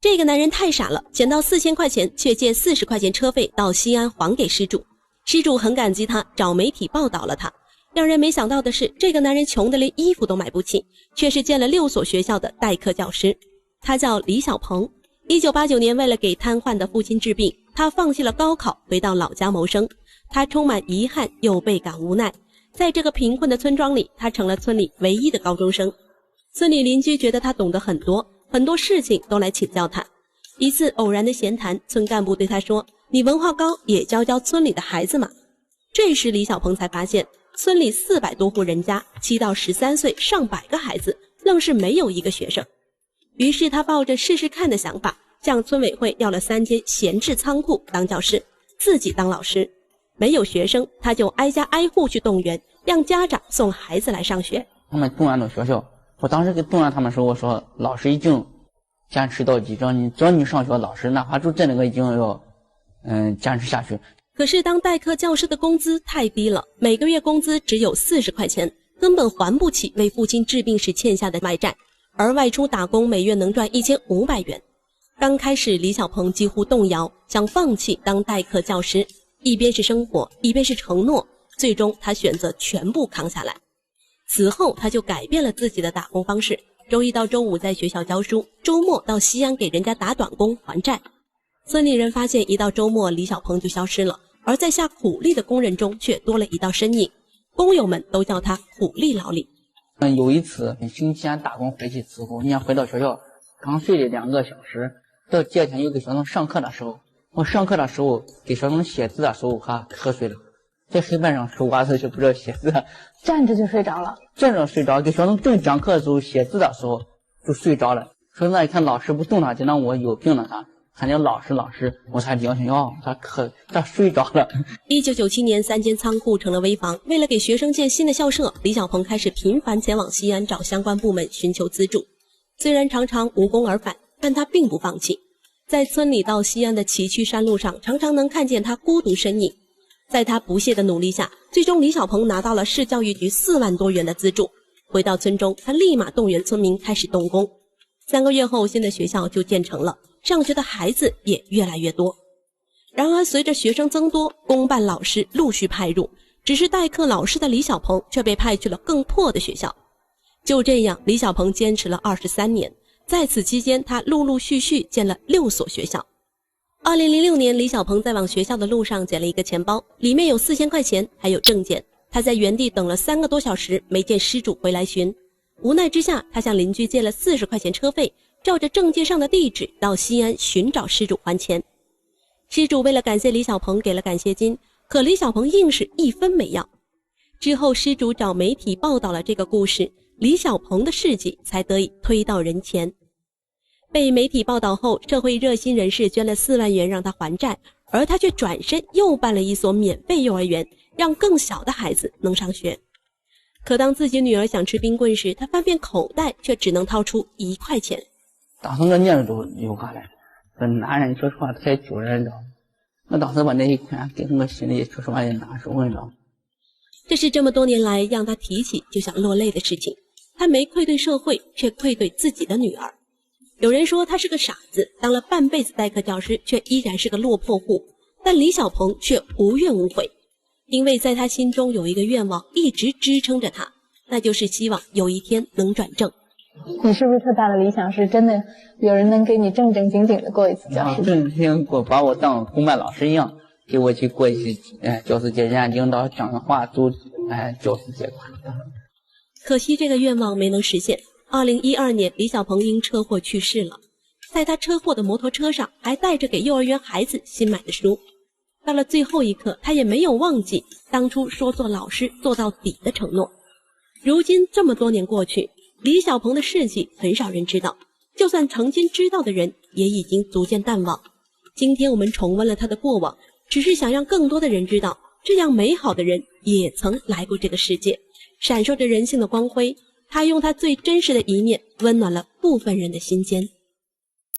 這個男人太傻了，撿到4000塊錢卻借40塊錢車費到西安還給失主。失主很感激他，找媒體報道了他。讓人没想到的是，这个男人窮得連衣服都買不起，卻是建了6所學校的代課教師。他叫李小鵬。1989年，為了給癱瘓的父親治病，他放棄了高考，回到老家謀生。他充滿遺憾又倍感無奈。在這個貧困的村莊裡，他成了村裡唯一的高中生。村裡鄰居覺得他懂得很多，很多事情都來請教他。一次偶然的閒談，村幹部對他說：“你文化高，也教教村裡的孩子嘛。”這時李小鵬才發現，村裡400多戶人家，7到13歲上百個孩子，愣是沒有一個學生。於是他抱着試試看的想法，向村委會要了3間閒置倉庫當教室，自己當老師。沒有學生，他就挨家挨戶去動員，讓家長送孩子來上學。他們動員到學校，我當時給動員他們的時候，我說老師已經堅持到底，只要你上學，老師哪怕就這個已經要堅持下去。可是當代課教師的工資太低了，每個月工資只有40塊錢，根本還不起為父親治病時欠下的外債，而外出打工每月能賺1500元。剛開始李小鵬幾乎動搖，想放棄當代課教師，一邊是生活，一邊是承諾，最終他選擇全部扛下來。此後他就改變了自己的打工方式，周一到周五在學校教書，周末到西安給人家打短工還債。村裡人發現一到周末李小鵬就消失了，而在下苦力的工人中卻多了一道身影，工友們都叫他苦力老李。有一次星期天打工回去之後，人家回到学校剛睡了2個小時，到第二天又給學生上課的時候，我上課的時候給學生寫字的時候還瞌睡了，在黑板上手挖着就不知道寫字，站着就睡着了，站着睡着，給學生正講課的時候寫字的時候就睡着了。說那一看老師不動他，就讓我有病了他。看見老師，我才了解他睡着了。1997年，3間倉庫成了危房。為了給學生建新的校舍，李小鵬開始頻繁前往西安找相關部門尋求資助。雖然常常無功而返，但他並不放棄。在村裡到西安的崎嶇山路上，常常能看見他孤獨身影。在他不懈的努力下，最終李小鵬拿到了市教育局4萬多元的資助。回到村中，他立馬動員村民開始動工。3個月後，新的學校就建成了。上學的孩子也越來越多。然而隨着學生增多，公辦老師陸續派入，只是代課老師的李小鵬卻被派去了更破的學校。就這樣，李小鵬堅持了23年，在此期間他陸陸續續建了6所學校。2006年，李小鵬在往學校的路上撿了一個錢包，裡面有4000塊錢還有證件。他在原地等了3個多小時，沒見失主回來尋。無奈之下，他向鄰居借了40塊錢車費，照着證件上的地址到西安尋找失主還錢。失主為了感謝李小鵬給了感謝金，可李小鵬硬是1分沒要。之後失主找媒體報道了這個故事，李小鵬的事跡才得以推到人前。被媒體報道後，社會熱心人士捐了4萬元讓他還債，而他卻轉身又辦了一所免費幼兒園，讓更小的孩子能上學。可當自己女兒想吃冰棍時，他翻遍口袋卻只能掏出1塊錢。當時我念着都流下來，這男人說實話太丟人了。我當時把那1塊錢給我心裡說實話也難受，你知道嗎？這是這麼多年來讓他提起就想落淚的事情。他沒愧對社會，卻愧對自己的女兒。有人說他是個傻子，當了半輩子代課教師，卻依然是個落魄戶。但李小鵬卻無怨無悔，因為在他心中有一個願望一直支撐着他，那就是希望有一天能轉正。你是不是特大的理想是真的有人能給你正正經經的過一次教師？正經過把我當公辦老師一樣，給我去過一次教師節，人家領導講的話都教師節。可惜這個願望沒能實現。2012年，李小鵬因車禍去世了。在他車禍的摩托車上還帶着給幼兒園孩子新買的書。到了最後一刻，他也沒有忘記當初說做老師做到底的承諾。如今這麼多年過去，李小鵬的事跡很少人知道，就算曾經知道的人也已經逐漸淡忘。今天我們重溫了他的過往，只是想讓更多的人知道，這樣美好的人也曾來過這個世界，閃爍着人性的光輝。他用他最真實的一面溫暖了部分人的心間。